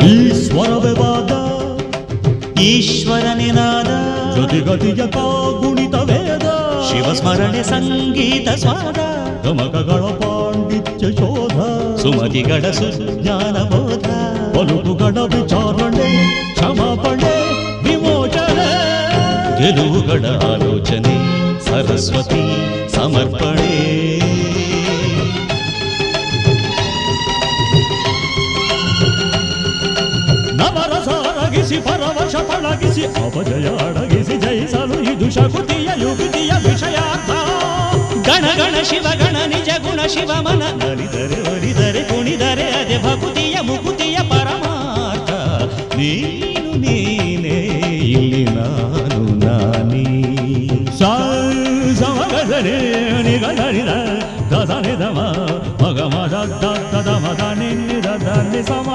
ಈ ಸ್ವರವೇ ವಾದ ಈಶ್ವರನೇ ನಾದ ಜೊತೆಗತಿಯ ಕಾಗುಣಿತ ವೇದ ಶಿವಸ್ಮರಣೆ ಸಂಗೀತ ಸ್ವಾದ ಗಮಕಗಳ ಪಾಂಡಿತ್ಯ ಶೋಧ ಸುಮತಿಗಳ ಸುಜ್ಞಾನ ಬೋಧ ಪಲುಟುಗಳ ವಿಚಾರಣೆ ಕ್ಷಮಾಪಣೆ ವಿಮೋಚನೆ ಗೆಲುವುಗಳ ಆಲೋಚನೆ ಸರಸ್ವತಿ ಸಮರ್ಪಣೆ ನವರಸಾರಗಿಸಿ ಪರವಶ ಪಳಗಿಸಿ ಅಪಜಯ ಅಡಗಿಸಿ ಜಯಿಸಲು ಇದು ಶಕುತಿಯ ಯುಗತಿಯ ವಿಷಯಾರ್ಥ ಗಣ ಗಣ ಶಿವ ಗಣ ನಿಜ ಗುಣ ಶಿವ ಮನ ನಲಿದರೆ ಒಲಿದರೆ ಕುಣಿದರೆ ಅದೇ ಭಕುತಿಯ ಮುಕುತಿಯ ಪರಮಾರ್ಥ ನೀನು ನೀನೇ ಇಲ್ಲಿ ನಾನು ನಾನೇ ಸಮಗದರೆ ನಿಗದರಿದ ದಸನಿದಮ ಮಗ ಮದ ದದ ಮದ ನಿನ್ನಿದ ಸಮ